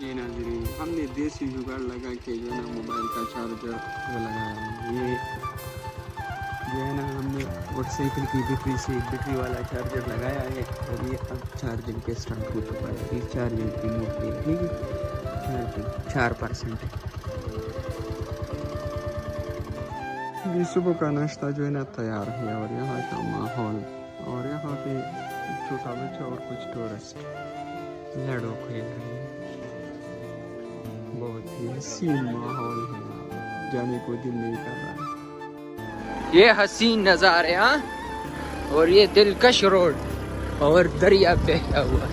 یہ ناظرین ہم نے دیسی جگاڑ لگا کے جو ہے نا موبائل کا چارجر لگایا ہے. یہ جو ہے نا ہم نے موٹر سائیکل کی بیٹری سے بیٹری والا چارجر لگایا ہے اور یہ اب چارجنگ پہ اسٹارٹ ہو چکا ہے. یہ چارجنگ کی موڈ پہ ٹھیک ہے. چارجنگ 4% ہے. یہ صبح کا ناشتہ جو ہے نا تیار ہے اور یہاں کا ماحول اور یہاں پہ چھوٹا بچہ اور کچھ ٹورسٹ لڑو کھیل رہے ہیں. بہت ہی حسین ماحول ہے, جانے کو دل نہیں کر رہا ہے. یہ حسین نظارے ہاں, اور یہ دلکش روڈ اور دریا بہتا ہوا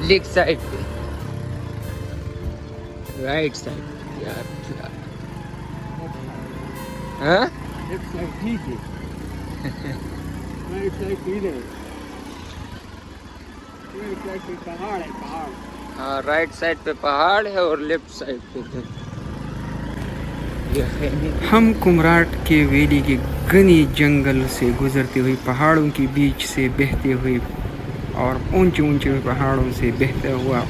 لیک سائڈ پہ, رائٹ سائڈ پہ. یار کیا ہاں لیفٹ سائڈ ٹھیک ہے, رائٹ سائڈ پہ ادھر, رائٹ سائڈ پہ پہاڑ ہے, پہاڑ. ہاں رائٹ سائڈ پہ پہاڑ ہے اور لیفٹ سائڈ پہ دریا. ہم کمراٹ کے ویلی کے گھنی جنگل سے گزرتے ہوئے پہاڑوں کے بیچ سے بہتے ہوئے اور اونچے اونچے پہاڑوں سے بہتا ہوا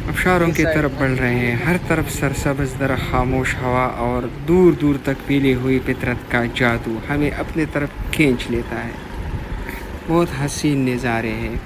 آبشاروں کی طرف بڑھ رہے ہیں. ہر طرف سرسبز درخت, خاموش ہوا اور دور دور تک پھیلی ہوئی فطرت کا جادو ہمیں اپنے طرف کھینچ لیتا ہے. بہت حسین نظارے ہیں.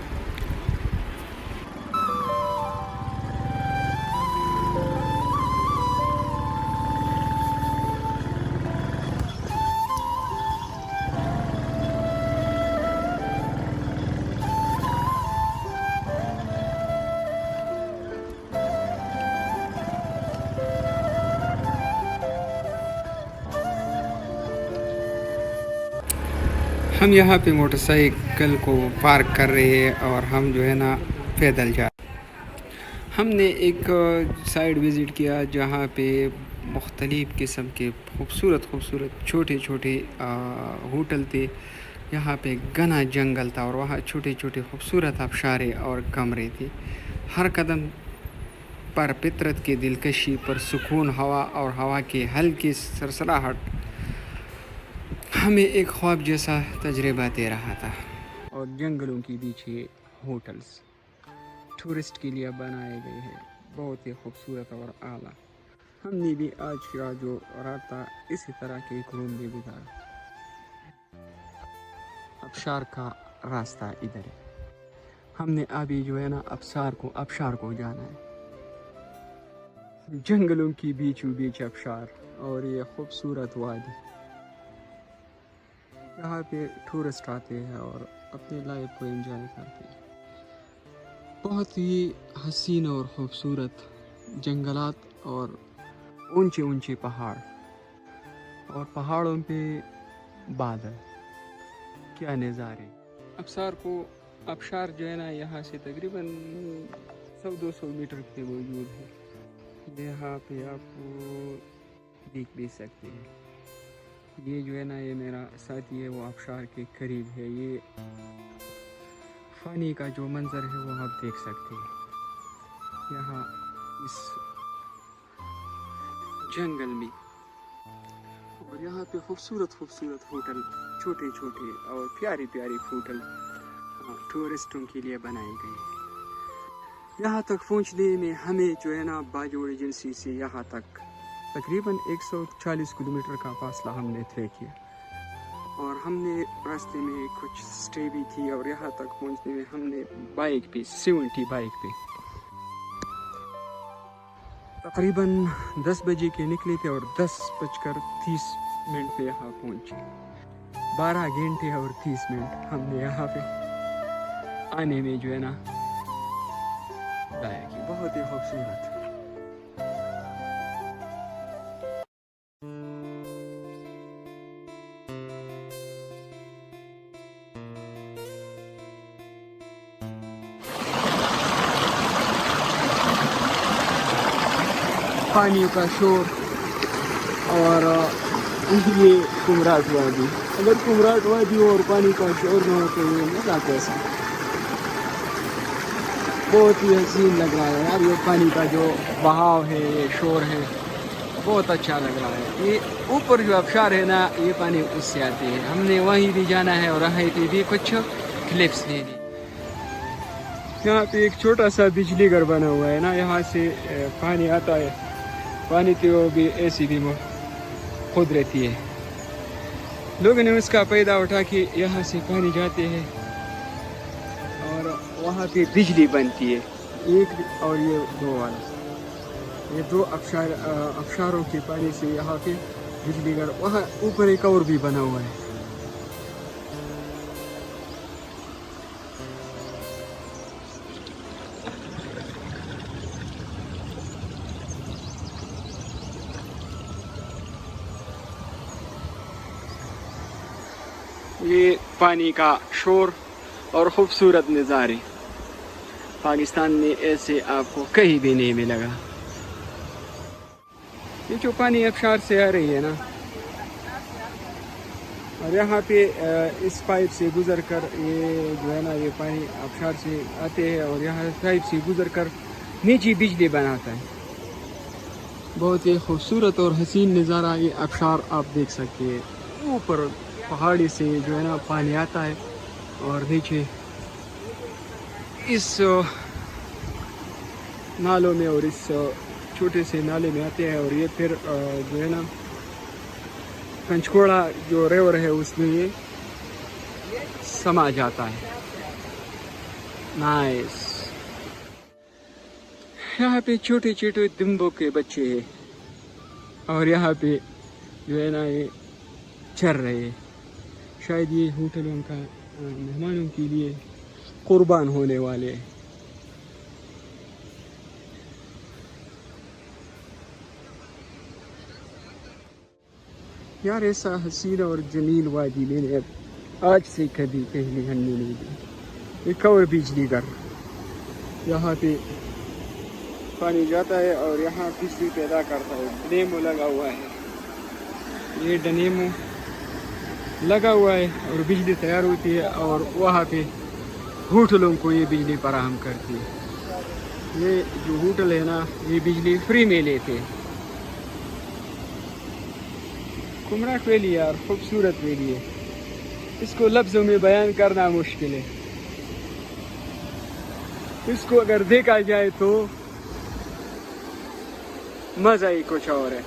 ہم یہاں پہ موٹر سائیکل کو پارک کر رہے ہیں اور ہم جو ہے نا پیدل جا رہے ہیں. ہم نے ایک سائٹ وزٹ کیا جہاں پہ مختلف قسم کے خوبصورت چھوٹے چھوٹے ہوٹل تھے. یہاں پہ گھنا جنگل تھا اور وہاں چھوٹے چھوٹے خوبصورت آبشاریں اور کمرے تھے. ہر قدم پر فطرت کی دلکشی, پر سکون ہوا اور ہوا کی ہلکی سرسراہٹ ہمیں ایک خواب جیسا تجربہ دے رہا تھا. اور جنگلوں کے بیچ یہ ہوٹلز ٹورسٹ کے لیے بنائے گئے ہیں, بہت ہی خوبصورت اور اعلیٰ. ہم نے بھی آج کا جو رات تھا اسی طرح کے ایک روم میں گزارا. آبشار کا راستہ ادھر ہے. ہم نے ابھی جو ہے نا آبشار کو جانا ہے. جنگلوں کی بیچوں بیچ آبشار اور یہ خوبصورت وادی. یہاں پہ ٹورسٹ آتے ہیں اور اپنی لائف کو انجوائے کرتے ہیں. بہت ہی حسین اور خوبصورت جنگلات اور اونچے اونچے پہاڑ اور پہاڑوں پہ بادل, کیا نظارے. آبشار جو ہے نا یہاں سے تقریباً 100-200 میٹر پہ موجود ہے. یہاں پہ آپ کو دیکھ بھی سکتے ہیں. یہ جو ہے نا یہ میرا ساتھی ہے, وہ آبشار کے قریب ہے. یہ پانی کا جو منظر ہے وہ آپ دیکھ سکتے ہیں یہاں اس جنگل میں. اور یہاں پہ خوبصورت ہوٹل, چھوٹے چھوٹے اور پیاری ہوٹل ٹورسٹوں کے لیے بنائے گئے. یہاں تک پہنچنے میں ہمیں جو ہے نا باجوڑ ایجنسی سے یہاں تک تقریباً 140 کلومیٹر کا فاصلہ ہم نے طے کیا. اور ہم نے راستے میں کچھ سٹے بھی کی اور یہاں تک پہنچنے میں ہم نے بائک پہ 70 بائک پہ تقریباً 10 بجے کے نکلے تھے اور 10:30 پہ یہاں پہنچے. 12 گھنٹے اور 30 منٹ ہم نے یہاں پہ آنے میں جو ہے نا ضائع کی. بہت ہی خوبصورت. پانی کا شور اور یہ کمراٹ وادی. اگر کمراٹ وادی اور پانی کا شور نہ ہو تو یہ مزہ کیسا. بہت ہی حسین لگ رہا ہے یار. یہ پانی کا جو بہاؤ ہے, یہ شور ہے, بہت اچھا لگ رہا ہے. یہ اوپر جو آبشار ہے نا یہ پانی اس سے آتی ہے. ہم نے وہیں بھی جانا ہے اور وہیں پہ بھی کچھ کلپس لے لی. یہاں پہ ایک چھوٹا سا بجلی گھر بنا ہوا ہے نا, یہاں سے پانی آتا ہے. پانی تو بھی ایسی بھی قدرتی ہے. لوگوں نے اس کا فائدہ اٹھا کے یہاں سے پانی جاتے ہیں اور وہاں پہ بجلی بنتی ہے. ایک اور یہ دو والا, یہ دو ابشاروں کے پانی سے یہاں پہ بجلی گھر. وہاں اوپر ایک اور بھی بنا ہوا ہے. یہ پانی کا شور اور خوبصورت نظارے پاکستان میں ایسے آپ کو کہیں بھی نہیں ملے گا. یہ جو پانی ابشار سے آ رہی ہے نا, اور یہاں پہ اس پائپ سے گزر کر یہ جو ہے نا, یہ پانی ابشار سے آتے ہیں اور یہاں پائپ سے گزر کر نیچی بجلی بناتا ہے. بہت ہی خوبصورت اور حسین نظارہ یہ ابشار آپ دیکھ سکتے ہیں. اوپر پہاڑی سے جو ہے نا پانی آتا ہے اور نیچے اس نالوں میں اور اس چھوٹے سے نالے میں آتے ہیں, اور یہ پھر جو ہے نا پنچکوڑا جو ریور ہے اس میں یہ سما جاتا ہے. نائس. یہاں پہ چھوٹے چھوٹے دمبوں کے بچے ہیں اور یہاں پہ جو ہے نا یہ چر رہے ہیں. شاید یہ ہوٹلوں کا مہمانوں کے لیے قربان ہونے والے ہیں. یار ایسا حسین اور جمیل وادی میں نے آج سے کبھی پہلے ہم نے نہیں دی. ایک اور بجلی گھر, یہاں پہ پانی جاتا ہے اور یہاں بجلی پیدا کرتا ہے. ڈنیمو لگا ہوا ہے, یہ ڈنیمو لگا ہوا ہے اور بجلی تیار ہوتی ہے اور وہاں پہ ہوٹلوں کو یہ بجلی فراہم کرتی ہے. یہ جو ہوٹل ہے نا یہ بجلی فری میں لیتے ہیں. کمرٹ ویلی یار خوبصورت ویلی ہے, اس کو لفظوں میں بیان کرنا مشکل ہے. اس کو اگر دیکھا جائے تو مزہ ہی کچھ اور ہے.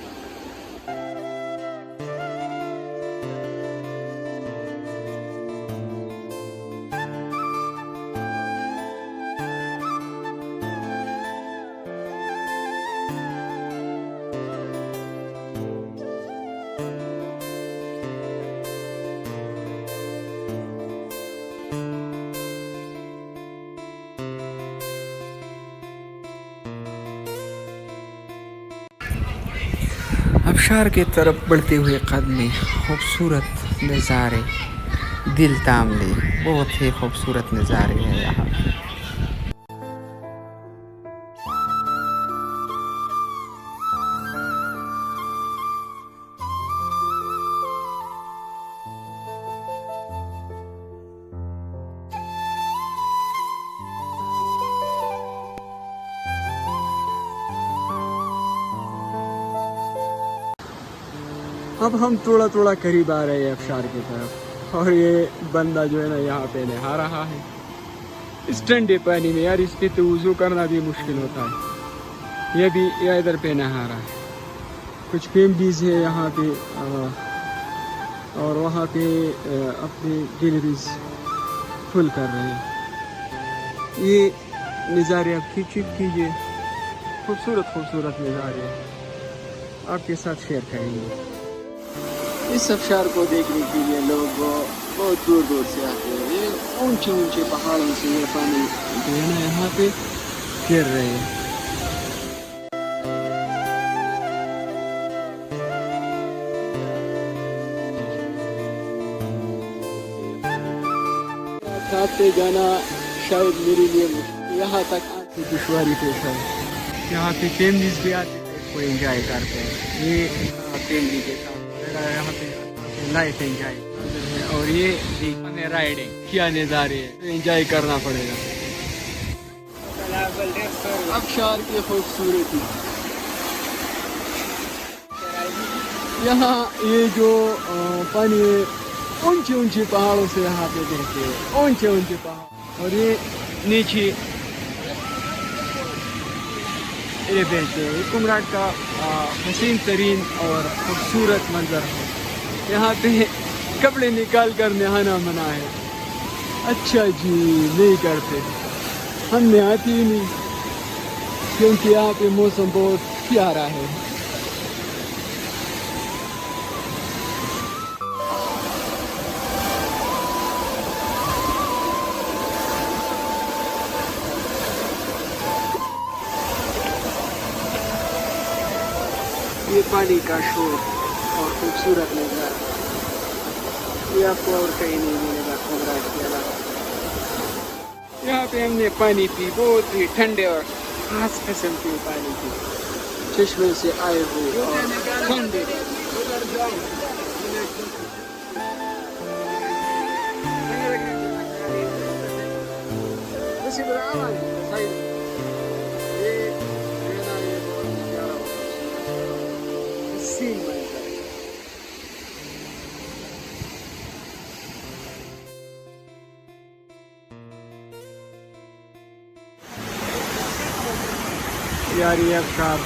ابشار کی طرف بڑھتے ہوئے قدمیں, خوبصورت نظارے, دل تام لے. بہت ہی خوبصورت نظارے ہیں یہاں. اب ہم تھوڑا تھوڑا قریب آ رہے ہیں ابشار کی طرف, اور یہ بندہ جو ہے نا یہاں پہ نہا رہا ہے اس ٹھنڈے پانی میں. یار اس پہ تو وضو کرنا بھی مشکل ہوتا ہے. یہ بھی یہ ادھر پہ نہا رہا ہے. کچھ فیملیز ہے یہاں پہ اور وہاں پہ اپنی گیلریز فل کر رہے ہیں. یہ نظارے آپ کھینچ کیجیے, خوبصورت خوبصورت نظارے آپ کے ساتھ شیئر کریں گے. اس ابشار کو دیکھنے کے لیے لوگ بہت دور دور سے آتے ہیں. یہ اونچے اونچے پہاڑوں سے یہ پانی جو ہے نا یہاں پہ گر رہے ہیں. آتے جانا شاید میرے لیے یہاں تک آتی دشواری پیش ہے. یہاں پہ فیملیز بھی آتے ہیں, کو انجوائے کرتے ہیں. یہ فیملی کے ساتھ یہاں پہ لائف انجوائے, اور یہ رائڈنگ کیا نظارے ہے, انجوائے کرنا پڑے گا. ابشار کی خوبصورتی یہاں, یہ جو پانی اونچے اونچے پہاڑوں سے یہاں پہ گرتے ہیں, اونچے اونچے پہاڑ, اور یہ نیچے ایلیفینٹ پہ. یہ کمراٹ کا حسین ترین اور خوبصورت منظر ہے. یہاں پہ کپڑے نکال کر نہانا منع ہے. اچھا جی نہیں کرتے, ہم نہاتے ہی نہیں کیونکہ یہاں پہ موسم بہت پیارا ہے. یہ پانی کا شور اور خوبصورت نظارہ یہ آپ کو اور کہیں نہیں ملے گا کمراٹ کے علاوہ. یہاں پہ ہم نے پانی پی, بہت ہی ٹھنڈے اور خاص قسم کے پانی پی, چشمے سے آئے ہوئے اور ٹھنڈے. یار یہ افکار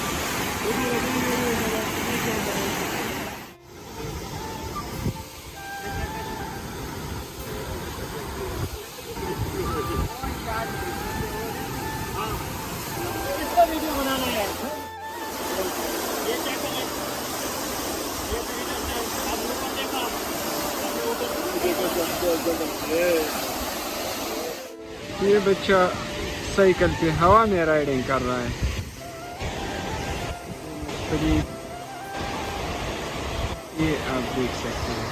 یہ بچہ سائیکل پہ ہوا میں رائڈنگ کر رہا ہے. یہ آپ دیکھ سکتے ہیں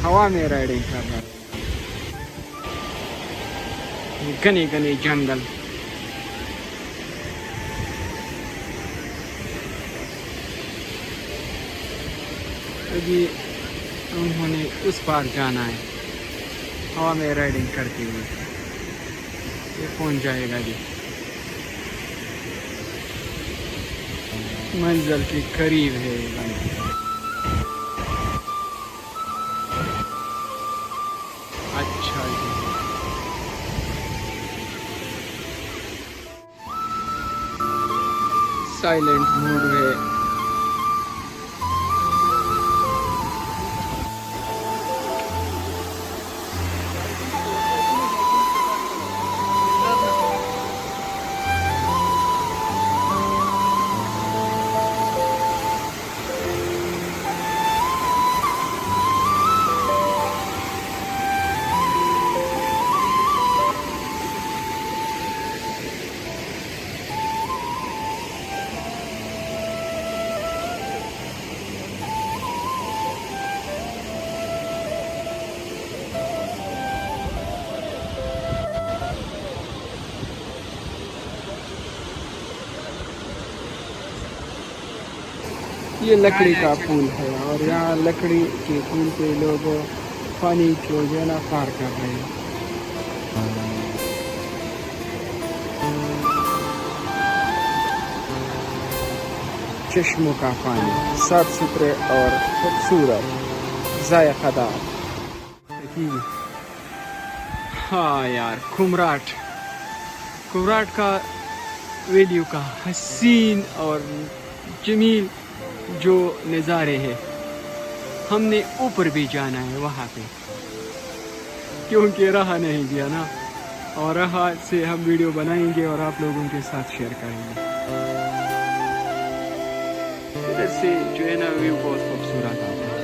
ہوا میں رائڈنگ کر رہا ہے. گھنے گھنے جنگل, ابھی انہوں نے اس پار جانا ہے ہوا میں رائڈنگ کرتے ہوئے. یہ پہنچ جائے گا جی, منزل کے قریب ہے. اچھا جی, سائلنٹ موڈ ہے. یہ لکڑی کا پول ہے اور یہاں لکڑی کے پول پہ لوگ پانی کو جو ہے نا پار کر رہے ہیں. چشموں کا پانی صاف ستھرے اور خوبصورت ذائقہ دار. ہاں یار کمراٹ کا ویلیو کا حسین اور جمیل جو نظارے ہیں. ہم نے اوپر بھی جانا ہے وہاں پہ کیونکہ رہا نہیں گیا نا, اور رہا سے ہم ویڈیو بنائیں گے اور آپ لوگوں کے ساتھ شیئر کریں گے. ادھر سے جو ہے نا ویو بہت خوبصورت آتا ہے.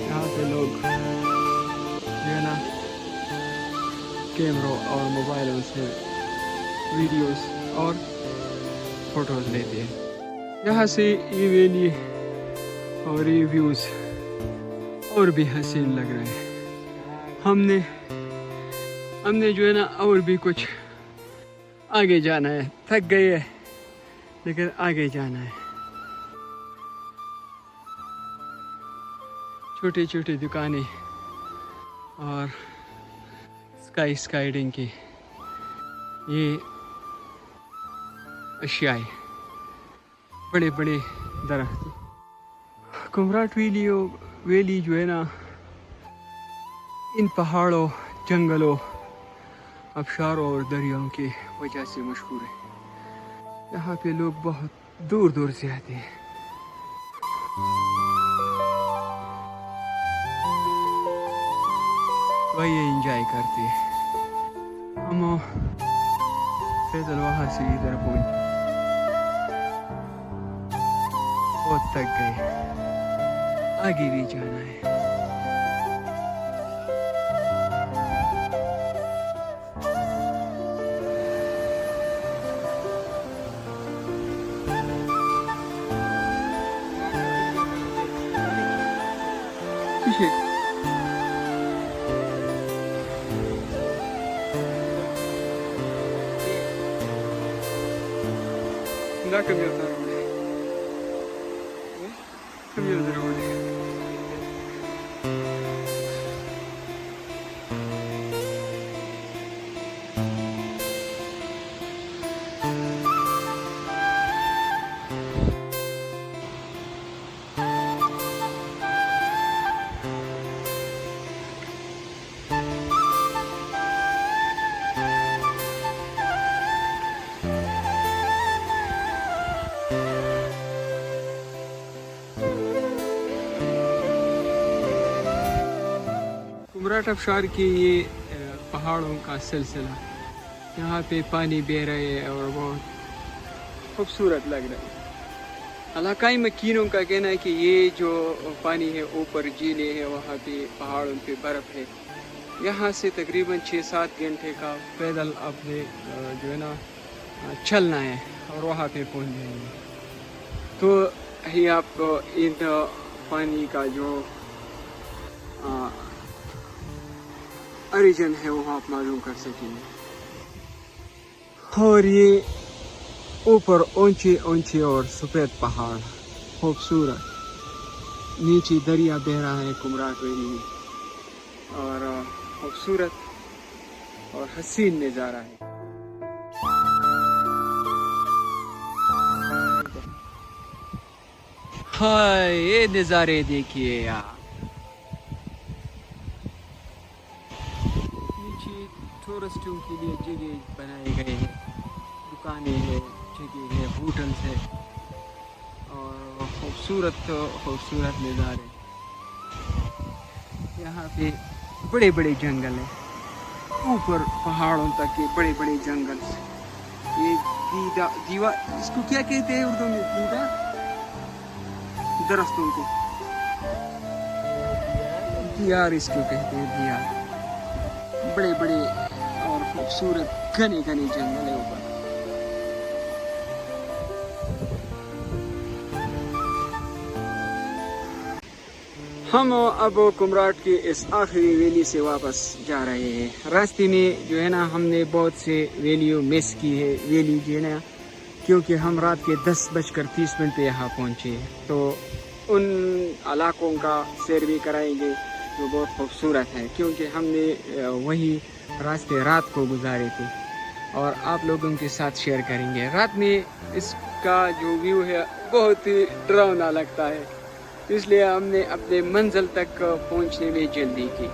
یہاں پہ لوگ جو ہے نا کیمروں اور موبائلوں سے ویڈیوز اور فوٹوز لیتے ہیں. یہاں سے یہ ویلی اور یہ ویوز اور بھی حسین لگ رہے ہیں. ہم نے جو ہے نا اور بھی کچھ آگے جانا ہے. تھک گئے ہیں لیکن آگے جانا ہے. چھوٹی چھوٹی دکانیں اور اسکائڈنگ کی یہ اشیاء, بڑے بڑے درخت. کمراٹ ویلی جو ہے نا ان پہاڑوں, جنگلوں, آبشاروں اور دریاؤں کی وجہ سے مشہور ہے. یہاں پہ لوگ بہت دور دور سے آتے ہیں. وہی انجوائے کرتے ہیں. ہم فیصل وہاں سے ادھر پہنچے, بہت تک گئے, آگے بھی جانا ہے. لا كمل ضروري كمل ضروري. کمراٹ آبشار کی یہ پہاڑوں کا سلسلہ, یہاں پہ پانی بہ رہے ہے اور بہت خوبصورت لگ رہا ہے. علاقائی مکینوں کا کہنا ہے کہ یہ جو پانی ہے اوپر جھیلیں ہیں, وہاں پہ پہاڑوں پہ برف ہے. یہاں سے تقریباً 6-7 گھنٹے کا پیدل اپنے جو ہے نا چلنا ہے اور وہاں پہ پہنچ جائیں گے. تو ہی آپ کو ان پانی کا جو اوریجن ہے وہ آپ معلوم کر سکیں گے. اور یہ اوپر اونچے اونچے اور سفید پہاڑ خوبصورت, نیچے دریا بہ رہا ہے کمراٹ ویلی میں, اور خوبصورت اور حسین نظارہ ہے. ہائے یہ نظارے دیکھیے یار, ٹورسٹوں کے لیے جگہ بنائے گئے ہیں, دکانیں ہیں, جگہ ہے, ہوٹلس ہے, اور خوبصورت نظارے. یہاں پہ بڑے بڑے جنگل ہیں, اوپر پہاڑوں تک کے بڑے بڑے جنگل. یہ دیوا اس کو کیا کہتے ہیں اردو میں؟ دیوا درختوں کو دیار اس کو کہتے ہیں, دیار. بڑے بڑے اور خوبصورت گھنے گھنے جنگل ہے اوپر. ہم اب کمراٹ کے اس آخری ویلی سے واپس جا رہے ہیں. راستے میں جو ہے نا ہم نے بہت سے ویلیوں مس کی ہے, ویلی جو ہے نا, کیونکہ ہم رات کے 10:30 پہ یہاں پہنچے. تو ان علاقوں کا سیر بھی کرائیں گے جو بہت خوبصورت ہے, کیونکہ ہم نے وہی راستے رات کو گزارے تھے اور آپ لوگوں کے ساتھ شیئر کریں گے. رات میں اس کا جو ویو ہے بہت ہی ڈراؤنا لگتا ہے, اس لیے ہم نے اپنے منزل تک پہنچنے میں جلدی کی.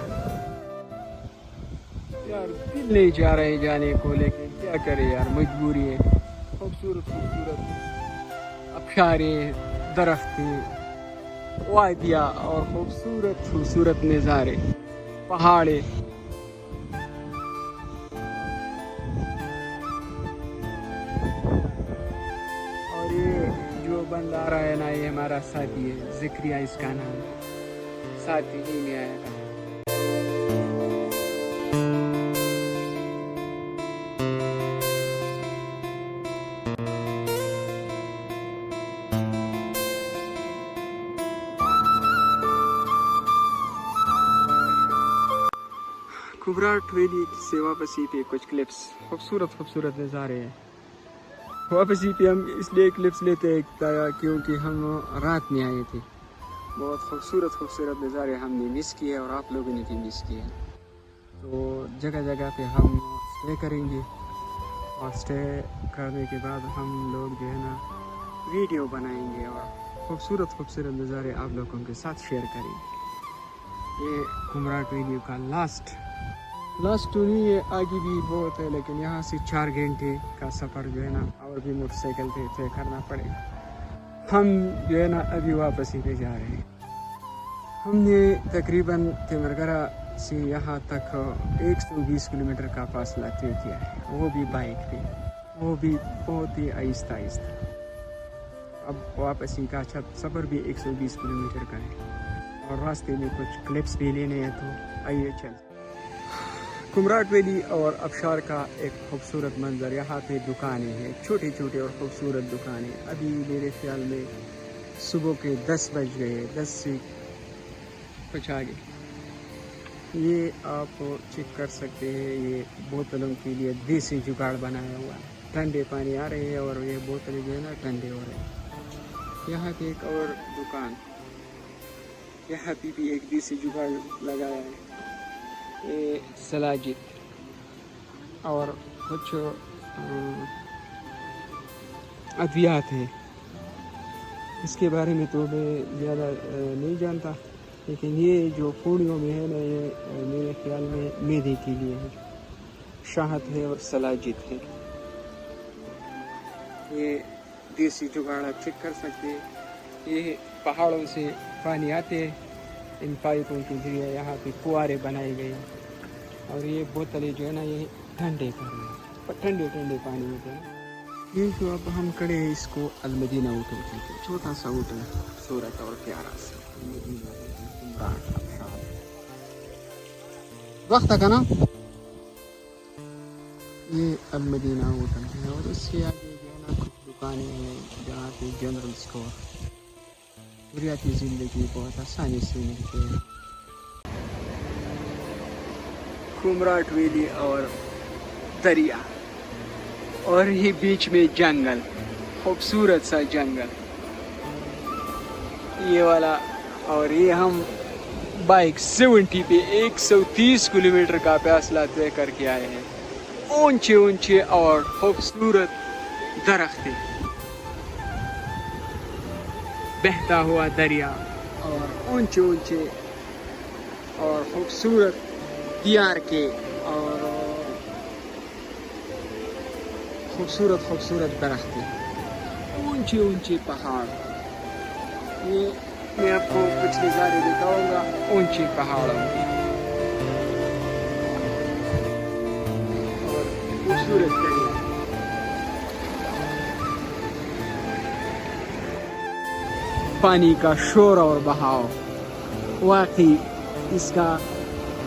یار دل نہیں چاہ رہے جانے کو, لیکن کیا کرے یار, مجبوری ہے. خوبصورت ابشاریں, درخت, وادیاں اور خوبصورت نظارے, پہاڑیں. اور یہ جو بندہ آ رہا ہے نا, یہ ہمارا ساتھی ہے, ذکریہ اس کا نام, ساتھی ہی میں آیا تھا. کمراٹ ویلی سے واپسی پہ کچھ کلپس, خوبصورت نظارے ہیں. واپسی پہ ہم اس لیے کلپس لیتے ہیں کیونکہ ہم رات میں آئے تھے. بہت خوبصورت نظارے ہم نے مس کیے اور آپ لوگوں نے بھی مس کیے. تو جگہ جگہ پہ ہم اسٹے کریں گے, اور اسٹے کرنے کے بعد ہم لوگ جو ہے نا ویڈیو بنائیں گے اور خوبصورت نظارے آپ لوگوں کے ساتھ شیئر کریں گے. یہ کمراٹ ویلی کا لاسٹ لاسٹ تو نہیں ہے، آگے بھی بہت ہے، لیکن یہاں سے 4 گھنٹے کا سفر جو ہے نا، اور بھی موٹر سائیکل پہ طے کرنا پڑے گا. ہم جو ہے نا ابھی واپس ہی پہ جا رہے ہیں. ہم نے تقریباً تیمرگرہ سے یہاں تک 120 کلومیٹر کا فاصلہ طے کیا ہے، وہ بھی بائک پہ، وہ بھی بہت ہی آہستہ آہستہ. اب واپسی کا سفر بھی 120 کلومیٹر کا ہے، اور راستے میں کچھ کلپس بھی لینے ہیں، تو آئیے چل. کمراٹ ویلی اور ابشار کا ایک خوبصورت منظر. یہاں پہ دکانیں ہیں، چھوٹی چھوٹی اور خوبصورت دکانیں. ابھی میرے خیال میں صبح کے 10 بج گئے، 10 سے کچھ آگے. یہ آپ چیک کر سکتے ہیں، یہ بوتلوں کے لیے دیسی جگاڑ بنایا ہوا ہے. ٹھنڈے پانی آ رہے ہیں اور یہ بوتلیں جو ہے نا ٹھنڈے ہو رہے ہیں. یہاں پہ ایک اور دکان، یہاں پہ بھی ایک دیسی جگاڑ لگایا ہے. یہ سلاجت اور کچھ ادویات ہیں. اس کے بارے میں تو میں زیادہ نہیں جانتا، لیکن یہ جو پوڑیوں میں ہے نا، یہ میرے خیال میں معدے کے لیے ہے. شہد ہے اور سلاجت ہے. یہ دیسی جگاڑ آپ چیک کر سکتے ہیں. یہ پہاڑوں سے پانی آتے، ان پائپوں کے ذریعے یہاں پہ کنوارے بنائے گئے، اور یہ بوتلیں جو ہے نا یہ ٹھنڈے کر رہے ہیں، ٹھنڈے پانی ہوتے ہیں. یہ جو اب ہم کھڑے ہیں، اس کو المدینہ ہوٹل کہتے ہیں. چھوٹا سا ہوٹل ہے، خوبصورت اور پیارا سا. وقت کا نا یہ المدینہ ہوٹل ہے، اور اس کے آگے جو ہے نا کچھ دکانیں ہیں جہاں پہ جنرل اسٹور. ضروریاتی زندگی بہت آسانی سے ملتی ہے. کمراٹ ویلی اور دریا، اور یہ بیچ میں جنگل، خوبصورت سا جنگل یہ والا. اور یہ ہم بائک 70 پہ 130 کلومیٹر کا فاصلہ طے کر کے آئے ہیں. اونچے اونچے اور خوبصورت درخت، بہتا ہوا دریا، اور اونچے اونچے اور خوبصورت دیار کے، اور خوبصورت درخت، اونچے اونچے پہاڑ. یہ میں آپ کو کچھ نظارے دکھاؤں گا اونچے پہاڑوں کے، اور خوبصورت دریا. پانی کا شور اور بہاؤ، واقعی اس کا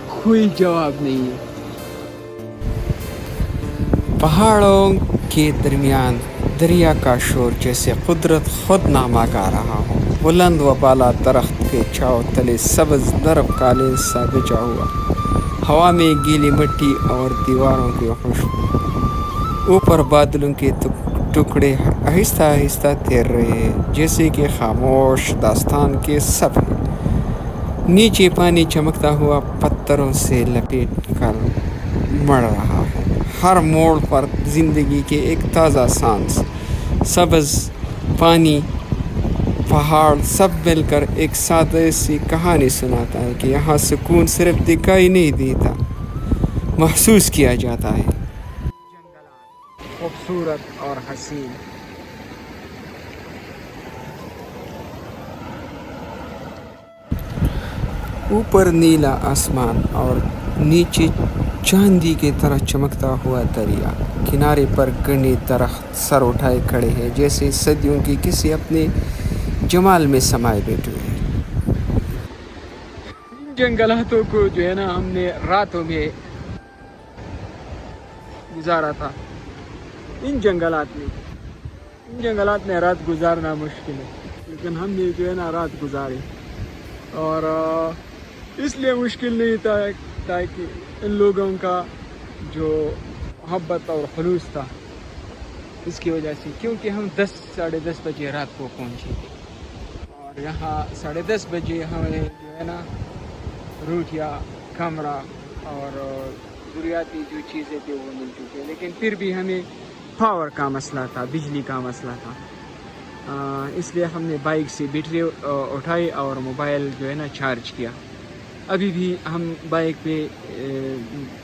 کوئی جواب نہیں ہے. پہاڑوں کے درمیان دریا کا شور جیسے قدرت خود نامہ گا رہا ہو. بلند و بالا درخت کے چھاؤ تلے سبز نرم قالین سا بچا ہوا، ہوا میں گیلی مٹی اور دیواروں کی خوشبو. اوپر بادلوں کے ٹکڑے آہستہ آہستہ تیر رہے ہیں، جیسے کہ خاموش داستان کے صفحے. نیچے پانی چمکتا ہوا پتھروں سے لپیٹ کر مڑ رہا ہے. ہر موڑ پر زندگی کے ایک تازہ سانس. سبز پانی، پہاڑ، سب مل کر ایک سادہ سی کہانی سناتا ہے کہ یہاں سکون صرف دکھائی نہیں دیتا، محسوس کیا جاتا ہے. جنگلات خوبصورت اور حسین، اوپر نیلا آسمان اور نیچے چاندی کی طرح چمکتا ہوا دریا. کنارے پر گھنے درخت سر اٹھائے کھڑے ہیں، جیسے صدیوں کی کسی اپنے جمال میں سمائے بیٹھے ہیں. ان جنگلاتوں کو جو ہے نا ہم نے راتوں میں گزارا تھا. ان جنگلات میں رات گزارنا مشکل ہے، لیکن ہم نے جو ہے نا رات گزاری. اور اس لیے مشکل نہیں تھا تاکہ ان لوگوں کا جو محبت اور خلوص تھا، اس کی وجہ سے، کیونکہ ہم 10 ساڑھے 10 بجے رات کو پہنچے تھے، اور یہاں 10:30 بجے ہمیں جو ہے نا روٹیاں، کمرہ اور ضروریاتی جو چیزیں تھے وہ مل چکے. لیکن پھر بھی ہمیں پاور کا مسئلہ تھا، بجلی کا مسئلہ تھا. اس لیے ہم نے بائک سے بیٹری اٹھائی اور موبائل جو ہے نا چارج کیا. ابھی بھی ہم بائک پہ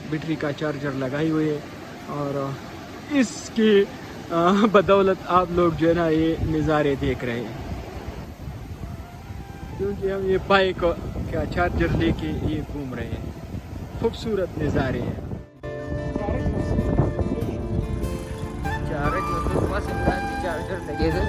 بیٹری کا چارجر لگائے ہوئے اور اس کی بدولت آپ لوگ جو ہے نا یہ نظارے دیکھ رہے ہیں، کیونکہ ہم یہ بائک کا چارجر لے کے یہ گھوم رہے ہیں، خوبصورت نظارے ہیں۔ چارجر لگے تھے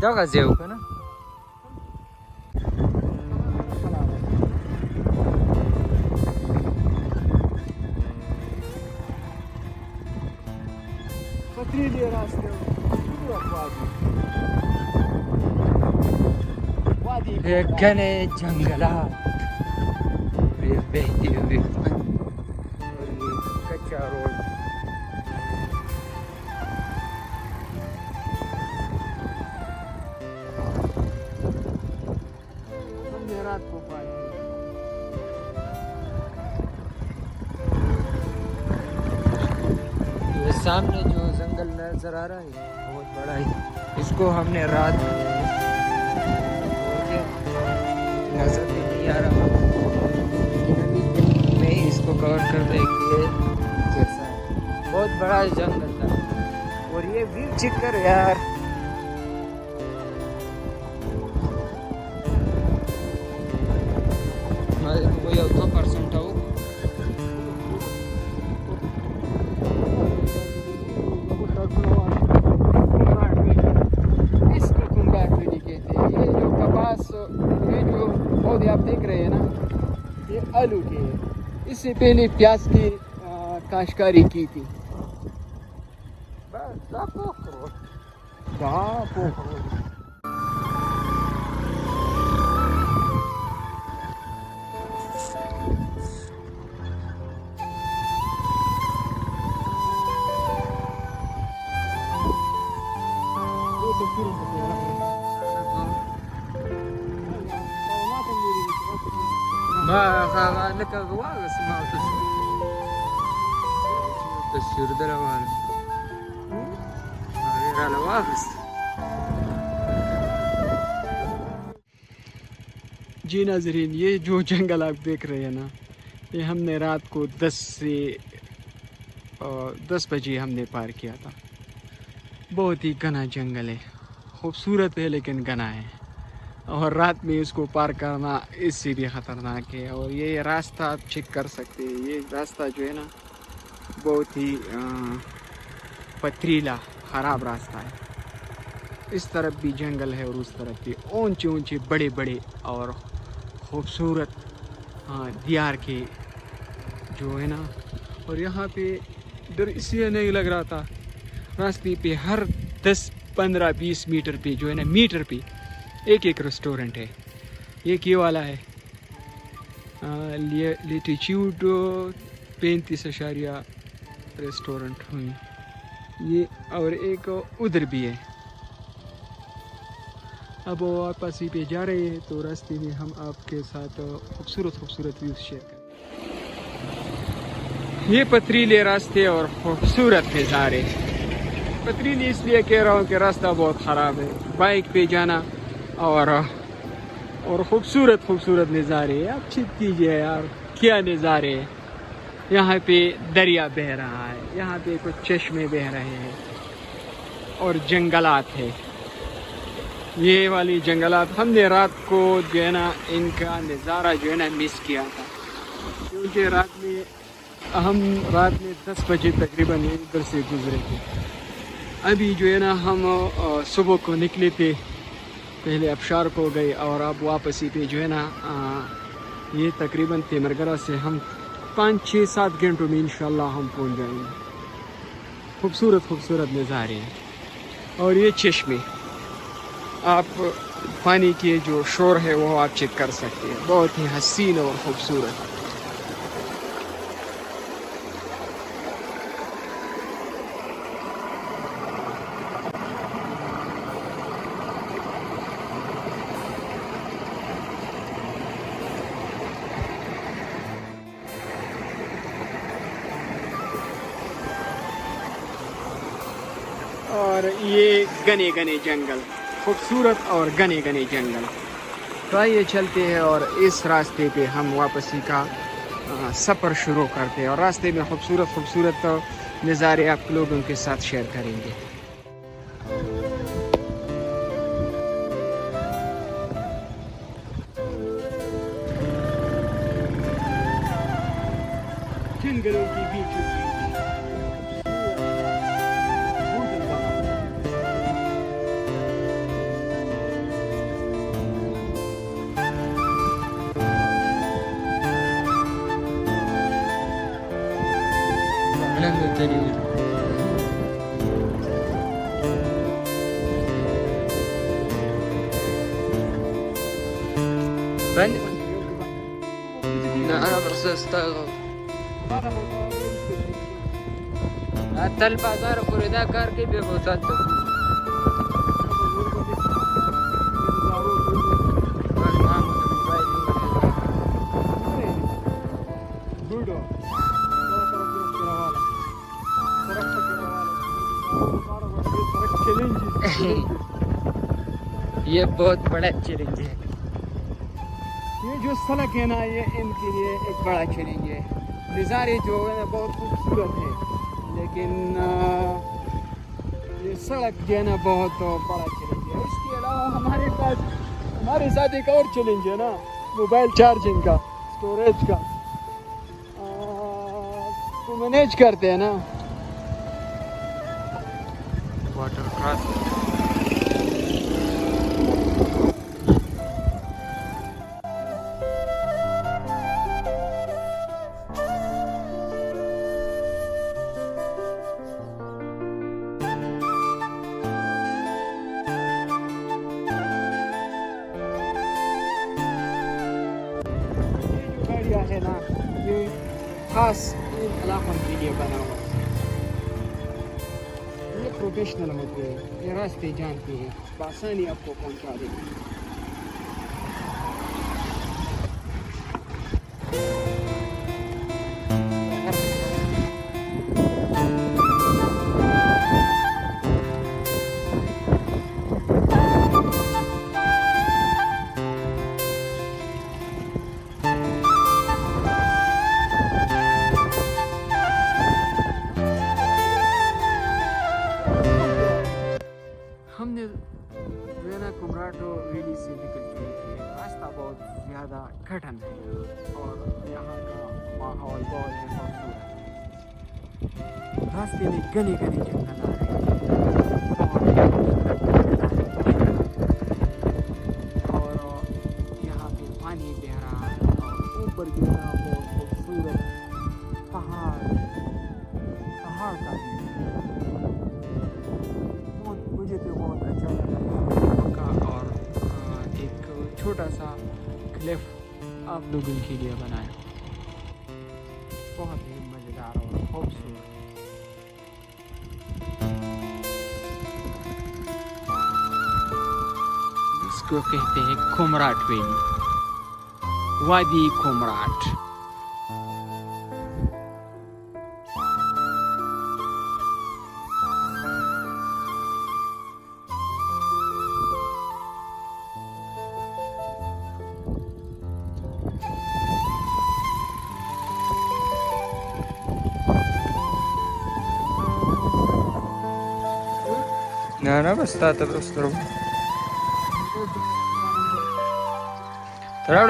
دغه ځای و که نه پتریلے راستے یہ گھنے جنگلات یہ بہتے ہوئے اور یہ کچا روڈ سامنے جو جنگل نظر آ رہا ہے بہت بڑا ہے، اس کو ہم نے رات نظر بھی نہیں آ رہا، لیکن ابھی دن میں اس کو کور کر دیں گے جیسا ہے، بہت بڑا جنگل تھا۔ اور یہ ویو چیک کر یار، کوئی اوتھو پرسنٹ ہو آپ دیکھ رہے ہیں نا، یہ آلو کے ہے، اس سے پہلے پیاز کی کاشتکاری کی تھی۔ ما لك واغس ما تصير دروان غير على واغس۔ جی ناظرین، یہ جو جنگل آپ دیکھ رہے ہیں نا، یہ ہم نے رات کو 10 بجے ہم نے پار کیا تھا۔ بہت ہی گھنا جنگل ہے، خوبصورت ہے لیکن گھنا ہے، اور رات میں اس کو پار کرنا اس سے بھی خطرناک ہے۔ اور یہ راستہ آپ چیک کر سکتے ہیں، یہ راستہ جو ہے نا بہت ہی پتریلا خراب راستہ ہے، اس طرف بھی جنگل ہے اور اس طرف بھی اونچے اونچے بڑے بڑے اور خوبصورت دیار کے جو ہے نا۔ اور یہاں پہ ڈر اس لیے نہیں لگ رہا تھا، راستے پہ ہر 10-15-20 میٹر پہ جو ہے نا، میٹر پہ ایک ریسٹورنٹ ہے۔ ایک یہ والا ہے لیٹیچیوڈ 35 ریسٹورنٹ ہوئی یہ، اور ایک ادھر بھی ہے۔ اب وہ واپس ہی پہ جا رہے ہیں، تو راستے میں ہم آپ کے ساتھ خوبصورت ویوز شیئر کریں۔ یہ پتریلے راستے اور خوبصورت نظارے، پتریلی اس لیے کہہ رہا ہوں کہ راستہ بہت خراب ہے، بائک پہ جانا اور خوبصورت نظارے۔ آپ چیک کیجئے یار، کیا نظارے ہیں۔ یہاں پہ دریا بہہ رہا ہے، یہاں پہ کچھ چشمے بہہ رہے ہیں اور جنگلات ہے۔ یہ والی جنگلات ہم نے رات کو جو ہے نا ان کا نظارہ جو ہے نا مس کیا تھا، کیونکہ ہم رات میں 10 بجے تقریباً ادھر سے گزرے تھے۔ ابھی جو ہے نا ہم صبح کو نکلے تھے، پہلے ابشار کو گئے اور اب واپسی پہ جو ہے نا یہ تقریباً تیمرگرہ سے ہم 5-6-7 گھنٹوں میں انشاءاللہ ہم پہنچ جائیں گے۔ خوبصورت نظارے ہیں۔ اور یہ چشمے آپ پانی کی جو شور ہے وہ آپ چیک کر سکتے ہیں، بہت ہی حسین اور خوبصورت. اور یہ گھنے گھنے جنگل، خوبصورت اور گھنے گھنے جنگل. تو آئیے چلتے ہیں اور اس راستے پہ ہم واپسی کا سفر شروع کرتے ہیں، اور راستے میں خوبصورت خوبصورت نظارے آپ لوگوں کے ساتھ شیئر کریں گے. جنگلوں کے بیچ أنا بس استغرب حتى البازار فريدا كار كي بيبوسات یہ بہت بڑا چیلنج ہے. یہ جو سڑک ہے نا، یہ ان کے لیے ایک بڑا چیلنج ہے. نظارے جو ہے بہت خوبصورت ہے، لیکن یہ سڑک جو ہے نا بہت بڑا چیلنج ہے. اس کے علاوہ ہمارے پاس ہمارے ساتھ ایک اور چیلنج ہے نا، موبائل چارجنگ کا، اسٹوریج کا. تو مینیج کرتے ہیں نا. واٹر کراسنگ ہے نا، یہ خاص ان علاقوں کے لیے بنا ہوا ہے. یہ پروفیشنل ہوتے ہیں، یہ راستے جانتے ہیں، بآسانی آپ کو پہنچا دیں گے. ہم نے وینا کمراٹو ویلی سے نکل چکے تھے. راستہ بہت زیادہ کٹھن ہے اور یہاں کا ماحول بہت ہی خوبصورت. راستے میں گھنے گھنے جنگل آ رہے ہیں اور یہاں پہ پانی بہ رہا ہے، اور اوپر جو ہے بہت خوبصورت پہاڑ کا مجھے تو بہت اچھا لگا. اور ایک چھوٹا سا کلف آپ لوگوں کے لیے بنایا، بہت ہی مزیدار اور خوبصورت. اس کو کہتے ہیں کمراٹ ویلی، وادی کمراٹ. أنا بس تاتر استرو تراول